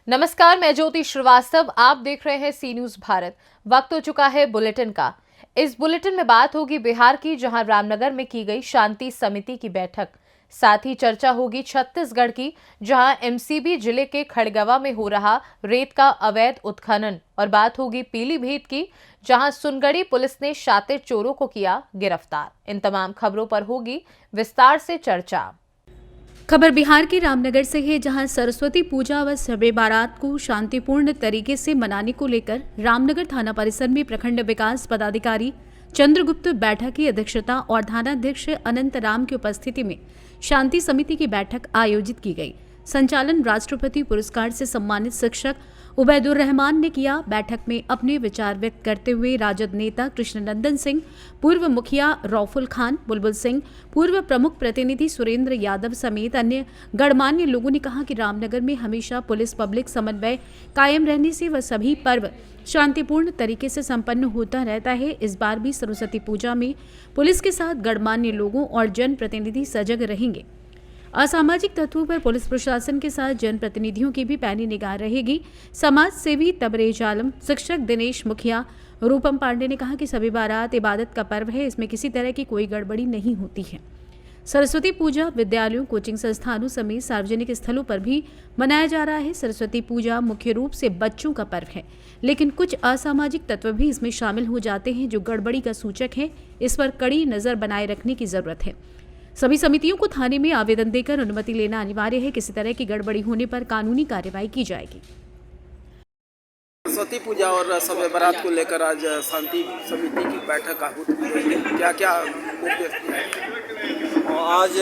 नमस्कार, मैं ज्योति श्रीवास्तव। आप देख रहे हैं सी न्यूज भारत। वक्त हो चुका है बुलेटिन का। इस बुलेटिन में बात होगी बिहार की, जहां रामनगर में की गई शांति समिति की बैठक। साथ ही चर्चा होगी छत्तीसगढ़ की, जहां एमसीबी जिले के खड़गवा में हो रहा रेत का अवैध उत्खनन। और बात होगी पीलीभीत की, जहां सुनगढ़ी पुलिस ने शातिर चोरों को किया गिरफ्तार। इन तमाम खबरों पर होगी विस्तार से चर्चा। खबर बिहार के रामनगर से है, जहां सरस्वती पूजा व शब बारात को शांतिपूर्ण तरीके से मनाने को लेकर रामनगर थाना परिसर में प्रखंड विकास पदाधिकारी चंद्रगुप्त बैठक की अध्यक्षता और थानाध्यक्ष अनंत राम की उपस्थिति में शांति समिति की बैठक आयोजित की गई। संचालन राष्ट्रपति पुरस्कार से सम्मानित शिक्षक उबैदुर रहमान ने किया। बैठक में अपने विचार व्यक्त करते हुए राजद नेता कृष्णनंदन सिंह, पूर्व मुखिया रौफुल खान, बुलबुल सिंह, पूर्व प्रमुख प्रतिनिधि सुरेंद्र यादव समेत अन्य गणमान्य लोगों ने कहा कि रामनगर में हमेशा पुलिस पब्लिक समन्वय कायम रहने से वह सभी पर्व शांतिपूर्ण तरीके से संपन्न होता रहता है। इस बार भी सरस्वती पूजा में पुलिस के साथ गणमान्य लोगों और जनप्रतिनिधि सजग रहेंगे। असामाजिक तत्वों पर पुलिस प्रशासन के साथ जनप्रतिनिधियों की भी पैनी निगाह रहेगी। समाज सेवी तबरेज आलम, शिक्षक दिनेश मुखिया, रूपम पांडे ने कहा कि शब बारात इबादत का पर्व है, इसमें किसी तरह की कोई गड़बड़ी नहीं होती है। सरस्वती पूजा विद्यालयों, कोचिंग संस्थानों समेत सार्वजनिक स्थलों पर भी मनाया जा रहा है। सरस्वती पूजा मुख्य रूप से बच्चों का पर्व है, लेकिन कुछ असामाजिक तत्व भी इसमें शामिल हो जाते हैं जो गड़बड़ी का सूचक है। इस पर कड़ी नजर बनाए रखने की जरूरत है। सभी समितियों को थाने में आवेदन देकर अनुमति लेना अनिवार्य है। किसी तरह की गड़बड़ी होने पर कानूनी कार्रवाई की जाएगी। सरस्वती पूजा और शब बारात को लेकर आज शांति समिति की बैठक आहूत की गई है। क्या क्या निर्देश दिए? आज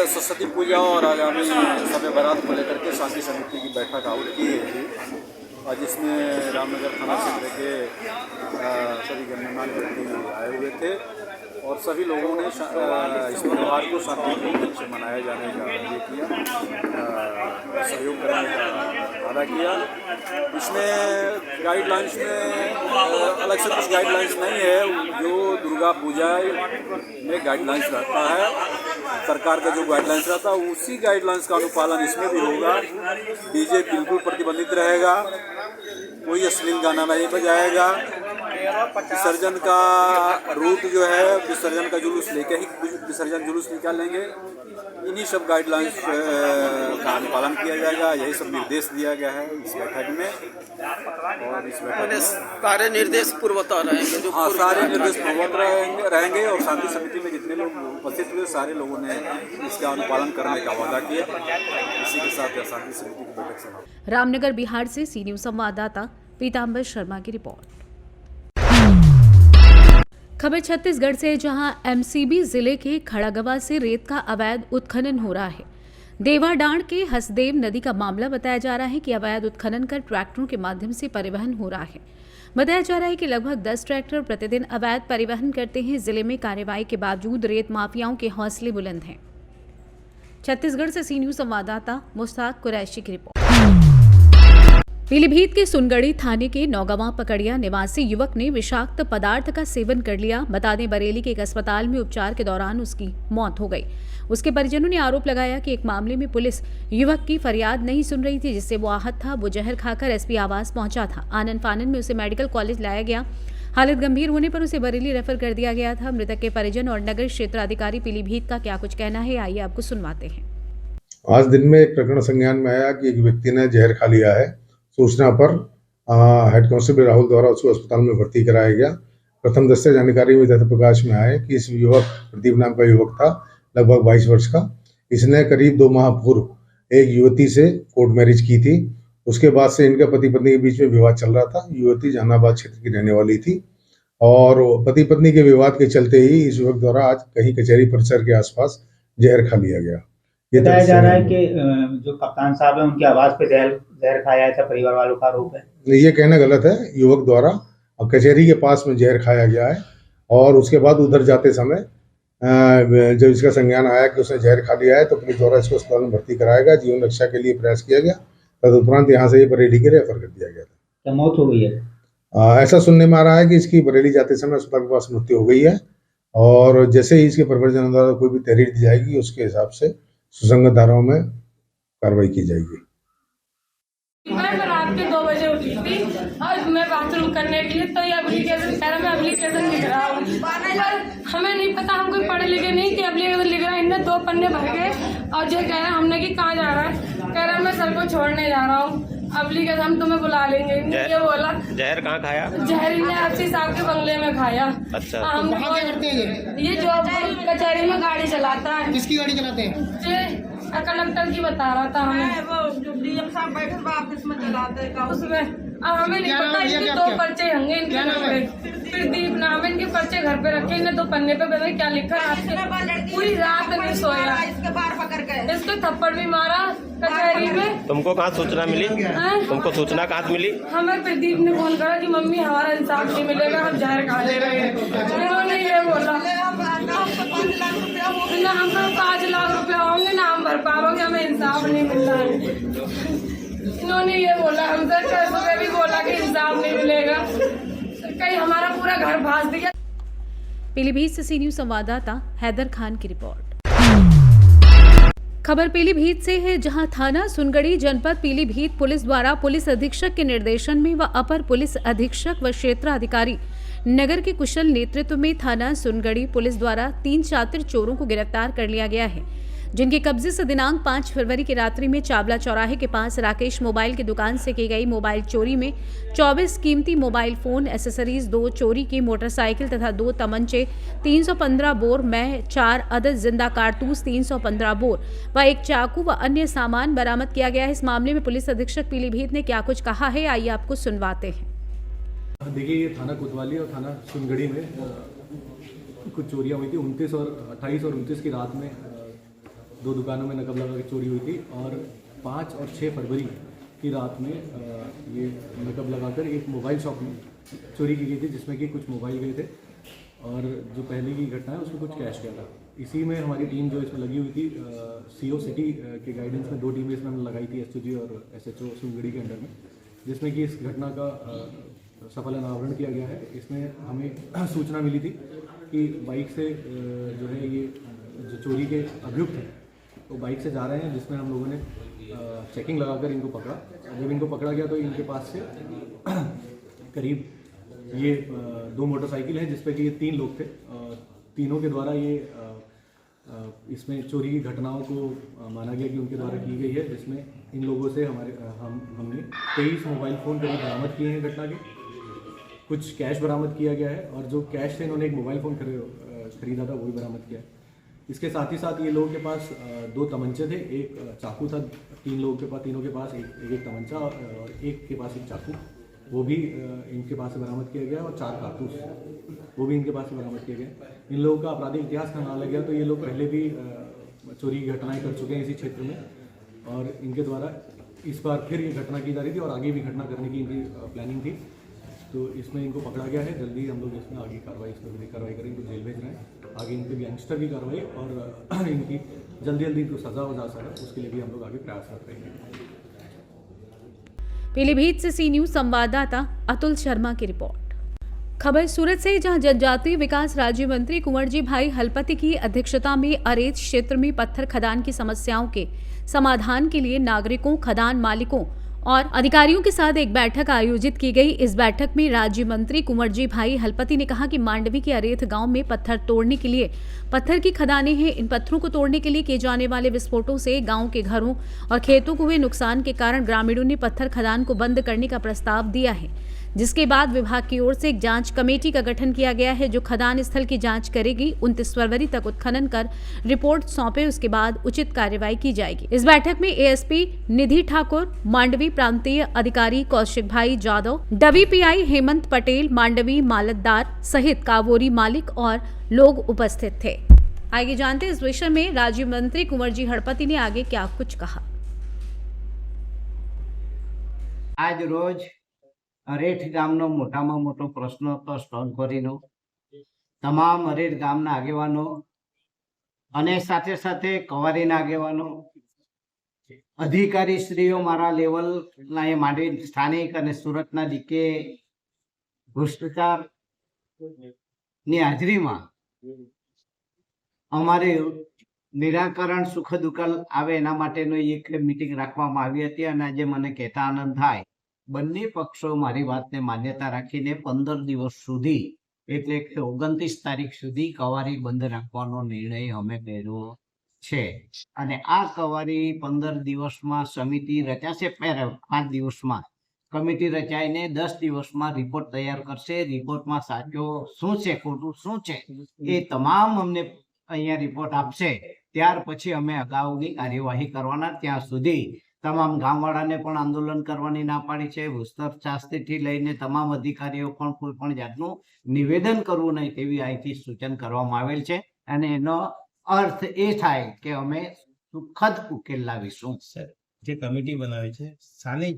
सरस्वती पूजा और आगामी शब बारात को लेकर के शांति समिति की बैठक आहूत की गई थी। और जिसमें रामनगर थाना क्षेत्र के सभी गणमान्य व्यक्ति आए हुए थे और सभी लोगों ने इस त्यौहार को शांतिपूर्ण रूप से मनाए जाने का ये किया, सहयोग करने का वादा किया। इसमें गाइडलाइंस में अलग से कुछ गाइडलाइंस नहीं है। जो दुर्गा पूजा में गाइडलाइंस रहता है, सरकार का जो गाइडलाइंस रहता है उसी गाइडलाइंस का अनुपालन इसमें भी होगा। डीजे बिल्कुल प्रतिबंधित रहेगा, कोई अश्लील गाना नहीं बजाएगा। विसर्जन का रूट जो है, विसर्जन का जुलूस लेके ही विसर्जन जुलूस निकालेंगे। इन्हीं सब गाइडलाइंस का अनुपालन किया जाएगा, यही सब निर्देश दिया गया है इस बैठक में। और इस बैठक में सारे निर्देश पूर्वतः रहेंगे। जो सारे निर्देश पूर्वतः रहेंगे और शांति समिति में जितने लोग उपस्थित हुए सारे लोगों ने इसका अनुपालन करने का वादा किया। इसी के साथ शांति समिति की बैठक समाप्त। रामनगर बिहार से सी न्यूज संवाददाता पीताम्बर शर्मा की रिपोर्ट। खबर छत्तीसगढ़ से, जहां एमसीबी जिले के खड़गवा से रेत का अवैध उत्खनन हो रहा है। देवाडांड के हसदेव नदी का मामला बताया जा रहा है कि अवैध उत्खनन कर ट्रैक्टरों के माध्यम से परिवहन हो रहा है। बताया जा रहा है कि लगभग 10 ट्रैक्टर प्रतिदिन अवैध परिवहन करते हैं। जिले में कार्रवाई के बावजूद रेत माफियाओं के हौसले बुलंद हैं। छत्तीसगढ़ से सी न्यूज संवाददाता मुश्ताक कुरैशी की रिपोर्ट। पीलीभीत के सुनगढ़ी थाने के नौगवा पकड़िया निवासी युवक ने विषाक्त पदार्थ का सेवन कर लिया। बता दें, बरेली के एक अस्पताल में उपचार के दौरान उसकी मौत हो गई। उसके परिजनों ने आरोप लगाया कि एक मामले में पुलिस युवक की फरियाद नहीं सुन रही थी, जिससे वो आहत था। वो जहर खाकर एसपी आवास पहुंचा था। आनन फानन में उसे मेडिकल कॉलेज लाया गया। हालत गंभीर होने पर उसे बरेली रेफर कर दिया गया था। मृतक के परिजन और नगर क्षेत्र अधिकारी पीलीभीत का क्या कुछ कहना है, आइए आपको सुनवाते हैं। आज दिन में एक प्रकरण संज्ञान में आया कि एक व्यक्ति ने जहर खा लिया है। सूचना पर हेड कांस्टेबल राहुल द्वारा उसको अस्पताल में भर्ती कराया गया। प्रथम दस्ते जानकारी में तथ्य प्रकाश में आए कि इस युवक, प्रदीप नाम का युवक था, लगभग 22 वर्ष का। इसने करीब 2 माह पूर्व एक युवती से कोर्ट मैरिज की थी। उसके बाद से इनके पति पत्नी के बीच में विवाद चल रहा था। युवती जहानाबाद क्षेत्र की रहने वाली थी और पति पत्नी के विवाद के चलते ही इस युवक द्वारा आज कहीं कचहरी परिसर के आसपास जहर खा लिया गया। बताया जा रहा है कि जो कप्तान साहब है उनकी आवाज पे जहर खाया था, परिवार वालों का आरोप है। ये कहना गलत है। युवक द्वारा कचहरी के पास में जहर खाया गया है और उसके बाद उधर जाते समय जब इसका संज्ञान आया कि उसने जहर खा लिया है तो पुलिस द्वारा इसको अस्पताल में भर्ती कराया गया। जीवन रक्षा के लिए प्रयास किया गया। तदुपरांत यहाँ से ये बरेली के रेफर कर दिया गया था। क्या मौत हो गई है? ऐसा सुनने में आ रहा है कि इसकी बरेली जाते समय अस्पताल के पास मृत्यु हो गई है और जैसे ही इसके परिवारजनों द्वारा कोई भी तहरीर दी जाएगी उसके हिसाब से सुसंगत धाराओं में कार्रवाई की जाएगी। पर हमें नहीं पता, हम कोई पढ़े लिखे नहीं कि अब लिख रहा है। इनने 2 पन्ने भर गए और जो कह रहा है हमने कि कहाँ जा रहा है, कह रहा है मैं सर को छोड़ने जा रहा हूँ, अब लिखा हम तुम्हें बुला लेंगे। ये बोला। जहर कहाँ खाया? जहर ने आपसी साहब के बंगले में खाया। अच्छा। हम ये जॉब कचहरी में गाड़ी चलाता है। किसकी गाड़ी चलाते हैं? कलेक्टर की बता रहा था हमें, वो जो डीएम साहब बैठे ऑफिस में चलाते हैं उसमें। हमें नहीं पता, इनके 2 पर्चे होंगे इनके घर पे। प्रदीप नाम है, इनके पर्चे घर पे रखे, इन्हें 2 पन्ने पे पता क्या लिखा है। पूरी रात नहीं सोया, इसके बाहर पकड़ के इसको थप्पड़ भी मारा कचहरी में। तुमको कहाँ सूचना मिली? तुमको सूचना कहाँ से मिली? हमें प्रदीप ने फोन करा कि मम्मी हमारा इंसाफ नहीं मिलेगा, हम जहर खा ले रहे हैं। इन्होंने ये बोला ना हमको 5 लाख रुपए होंगे ना हम भर पाओगे, हमें इंसाफ नहीं मिल रहा है। इन्होंने ये बोला हमसे, सुबह भी बोला कि इंसाफ नहीं मिलेगा, कहीं हमारा पूरा घर भास दिया। पीलीभीत से सी न्यूज संवाददाता हैदर खान की रिपोर्ट। खबर पीलीभीत से है, जहां थाना सुनगड़ी जनपद पीलीभीत पुलिस द्वारा पुलिस अधीक्षक के निर्देशन में व अपर पुलिस अधीक्षक व क्षेत्राधिकारी नगर के कुशल नेतृत्व में थाना सुनगड़ी पुलिस द्वारा 3 शातिर चोरों को गिरफ्तार कर लिया गया है, जिनके कब्जे से दिनांक 5 फरवरी की रात्रि में चावला चौराहे के पास राकेश मोबाइल की दुकान से की गई मोबाइल चोरी में 24 कीमती मोबाइल फोन, एसेसरीज, 2 चोरी की मोटरसाइकिल तथा 2 तमंचे, 315 बोर में 4 अदद जिंदा कारतूस, 315 बोर व 1 चाकू व अन्य सामान बरामद किया गया है। इस मामले में पुलिस अधीक्षक पीलीभीत ने क्या कुछ कहा है, आइए आपको सुनवाते हैं। देखिए, ये थाना कोतवाली और थाना सुनगढ़ी में कुछ चोरियां हुई थी। 29 और 28 और 29 की रात में 2 दुकानों में नकब लगा के चोरी हुई थी और 5 और 6 फरवरी की रात में ये नकब लगाकर एक मोबाइल शॉप में चोरी की गई थी, जिसमें कि कुछ मोबाइल गए थे और जो पहले की घटना है उसमें कुछ कैश गया था। इसी में हमारी टीम जो इसमें लगी हुई थी, CO सिटी के गाइडेंस में 2 टीमें इसमें लगाई थी, SOG और SHO सुनगढ़ी के अंडर में, जिसमें कि इस घटना का सफल अनावरण किया गया है। इसमें हमें सूचना मिली थी कि बाइक से जो है ये जो चोरी के अभियुक्त हैं वो बाइक से जा रहे हैं, जिसमें हम लोगों ने चेकिंग लगाकर इनको पकड़ा। जब इनको पकड़ा गया तो इनके पास से करीब ये 2 मोटरसाइकिल है, जिसपे कि ये 3 लोग थे। तीनों के द्वारा ये इसमें चोरी की घटनाओं को माना गया कि उनके द्वारा की गई है, जिसमें इन लोगों से हमने 23 मोबाइल फ़ोन करीब बरामद किए हैं घटना के। कुछ कैश बरामद किया गया है और जो कैश से इन्होंने एक मोबाइल फ़ोन खरीदा था वो भी बरामद किया है। इसके साथ ही साथ ये लोगों के पास 2 तमंचे थे, एक चाकू था। तीनों के पास एक तमंचा और एक के पास एक चाकू, वो भी इनके पास से बरामद किया गया और 4 कारतूस वो भी इनके पास से बरामद किए गए। इन लोगों का आपराधिक इतिहास का नाम लग गया तो ये लोग पहले भी चोरी की घटनाएं कर चुके हैं इसी क्षेत्र में और इनके द्वारा इस बार फिर ये घटना की जा रही थी और आगे भी घटना करने की इनकी प्लानिंग थी। तो इसमें इनको पकड़ा गया है। जल्दी हम लोग इसमें आगे कार्रवाई करेंगे, इनको जेल भेज रहे हैं। आगे इन पर गैंगस्टर की कार्रवाई और इनकी जल्दी इनको सजा हो जा सके उसके लिए भी हम लोग आगे प्रयासरत रहेंगे। पीलीभीत से सी न्यूज संवाददाता अतुल शर्मा की रिपोर्ट। खबर सूरत से, जहां जनजातीय विकास राज्य मंत्री कुंवर जी भाई हलपति की अध्यक्षता में अरेत क्षेत्र में पत्थर खदान की समस्याओं के समाधान के लिए नागरिकों, खदान मालिकों और अधिकारियों के साथ एक बैठक आयोजित की गई। इस बैठक में राज्य मंत्री कुंवर जी भाई हलपति ने कहा कि मांडवी के अरेत गांव में पत्थर तोड़ने के लिए पत्थर की खदानें हैं। इन पत्थरों को तोड़ने के लिए किए जाने वाले विस्फोटों से गांव के घरों और खेतों को हुए नुकसान के कारण ग्रामीणों ने पत्थर खदान को बंद करने का प्रस्ताव दिया है, जिसके बाद विभाग की ओर से एक जांच कमेटी का गठन किया गया है, जो खदान स्थल की जांच करेगी। 29 फरवरी तक उत्खनन कर रिपोर्ट सौंपे, उसके बाद उचित कार्यवाही की जाएगी। इस बैठक में ASP निधि ठाकुर, मांडवी प्रांतीय अधिकारी कौशिक भाई जादव, WPI हेमंत पटेल, मांडवी मालतदार सहित कावोरी मालिक और लोग उपस्थित थे। आगे जानते इस विषय में राज्य मंत्री कुंवर जी हड़पति ने आगे क्या कुछ कहा। आज रोज अरेठ गामनो मोटाમાં મોટો પ્રશ્ન હતો સ્ટોન ક્વોરીનો। તમામ અરેઠ ગામના આગેવાનો અને સાથે સાથે કવારીના આગેવાનો, અધિકારીશ્રીઓ મારા લેવલના એ માંડી સ્થાનિક અને સુરતના DK ભ્રષ્ટાચારની હાજરીમાં અમારે નિરાકરણ સુખદ ઉકેલ આવે એના માટેનો એક મીટિંગ રાખવામાં આવી હતી અને આજે મને કહેતા આનંદ થાય બંને પક્ષો મારી વાતને માન્યતા રાખીને 15 દિવસ સુધી એટલે કે 29 તારીખ સુધી કવારી બંધ રાખવાનો નિર્ણય અમે કર્યો છે અને આ કવારી 15 દિવસમાં સમિતિ રચાશે. 5 દિવસમાં કમિટી રચાઈને 10 દિવસમાં રિપોર્ટ તૈયાર કરશે. રિપોર્ટમાં સાચો શું છે, ખોટું શું છે એ તમામ અમને અહીંયા રિપોર્ટ આપશે. ત્યાર પછી અમે અગાઉની કાર્યવાહી કરવાના. ત્યાં સુધી તમામ ગામવાળાને પણ આંદોલન કરવાની ના પાડી છે. ભૂસ્તર શાસ્ત્રીથી લઈને તમામ અધિકારીઓ પણ કોઈ પણ જાતનું નિવેદન કરવું નહીં તેવી અહીંથી સૂચન કરવામાં આવેલ છે અને એનો અર્થ એ થાય કે અમે સુખદ ઉકેલ લાવીશું. જે કમિટી બનાવી છે સાની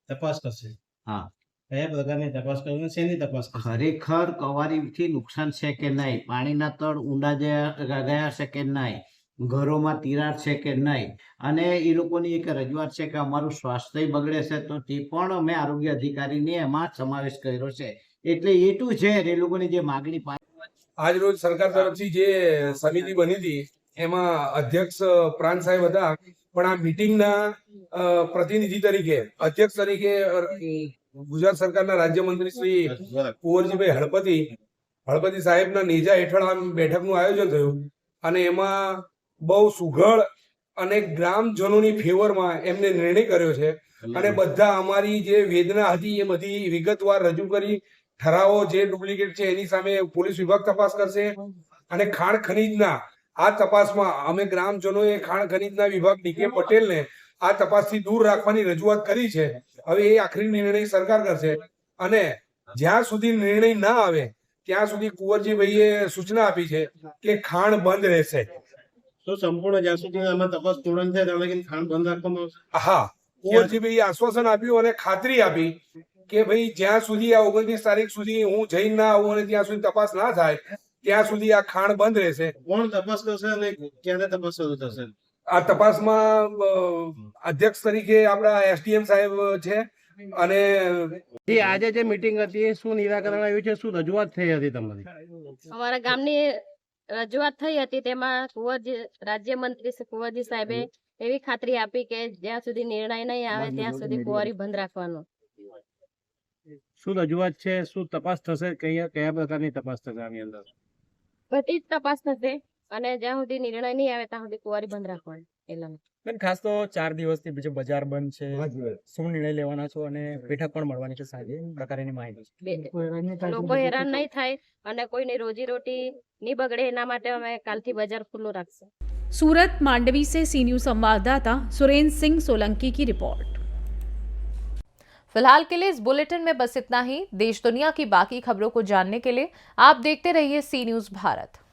તપાસ કરશે? હા, કયા પ્રકારની તપાસ કરશે, શેની તપાસ કરશે? ખરેખર કવારીથી નુકસાન છે કે નહીં, પાણીના તળ ઊંડા ગયા છે કે નહીં, ઘરોમાં તિરાડ છે કે નહીં, અને એ લોકોની એક રજૂઆત છે કે અમારું સ્વાસ્થ્ય બગડે છે, તો તે પણ અમે આરોગ્ય અધિકારીને એમાં સમાવેશ કર્યો છે. એટલે એ ટુ ઝેડ એ લોકોની જે માગણી આજ રોજ સરકાર તરફથી જે સમિતિ બની હતી એમાં અધ્યક્ષ પ્રાંત સાહેબ હતા, પણ આ મીટિંગના પ્રતિનિધિ તરીકે અધ્યક્ષ તરીકે ગુજરાત સરકારના રાજ્યમંત્રી શ્રી કુંવરજીભાઈ હળપતિ સાહેબના નેજા હેઠળ આ બેઠકનું આયોજન થયું અને એમાં બહુ સુઘડ અને ગ્રામજનોની ફેવરમાં એમને નિર્ણય કર્યો છે અને બધા અમારી જે વેદના હતી એ બધી વિગતવાર રજૂ કરી. ઠરાવો જે ડુપ્લિકેટ છે એની સામે પોલીસ વિભાગ તપાસ કરશે અને ખાણ ખનીજના આ તપાસમાં અમે ગ્રામજનોએ ખાણ ખનીજના વિભાગ ડીકે પટેલને આ તપાસથી દૂર રાખવાની રજૂઆત કરી છે. હવે એ આખરી નિર્ણય સરકાર કરશે અને જ્યાં સુધી નિર્ણય ના આવે ત્યાં સુધી કુંવરજીભાઈએ સૂચના આપી છે કે ખાણ બંધ રહેશે. તો સંપૂર્ણ જ્યાં સુધી આમાં તપાસ પૂર્ણ થાય ત્યાં લગી ખાણ બંધ રાખવામાં આવશે? હા, કુંવરજીભાઈએ આશ્વાસન આપ્યું અને ખાતરી આપી કે ભાઈ જ્યાં સુધી આ 29 તારીખ સુધી હું જઈને ના આવું અને ત્યાં સુધી તપાસ ના થાય ત્યાં સુધી આ ખાણ બંધ રહેશે. કોણ તપાસ કરશે અને ક્યારે તપાસ શરૂ થશે? આ તપાસમાં અધ્યક્ષ તરીકે આપણા એસડીએમ સાહેબ છે અને આજે જે મીટિંગ હતી શું નિરાકરણ આવ્યું છે, શું રજૂઆત થઈ હતી તમારી? અમારા ગામની રજૂઆત થઈ હતી, તેમાં રાજ્યમંત્રી શ્રી કુંવરજી સાહેબે એવી ખાતરી આપી કે જ્યાં સુધી નિર્ણય નહીં આવે ત્યાં સુધી કુંવારી બંધ રાખવાનો. શું રજૂઆત છે, શું તપાસ થશે, કયા પ્રકારની તપાસ થશે આની અંદર? બધી જ તપાસ થશે અને જ્યાં સુધી નિર્ણય નહીં આવે ત્યાં સુધી કુંવારી બંધ રાખવાની. એટલા ખાસ તો 4 દિવસથી બીજો બજાર બંધ છે, શું નિર્ણય લેવાના છો અને બેઠક પણ મળવાની છે સાંજે, પ્રકારની માહિતી લોકો હેરાન નહીં થાય અને કોઈની રોજીરોટી નહીં બગડે એના માટે અમે કાલથી બજાર ખુલ્લું રાખશું. सूरत मांडवी से सी न्यूज संवाददाता सुरेंद्र सिंह सोलंकी की रिपोर्ट। फिलहाल के लिए इस बुलेटिन में बस इतना ही। देश दुनिया की बाकी खबरों को जानने के लिए आप देखते रहिए सी न्यूज भारत।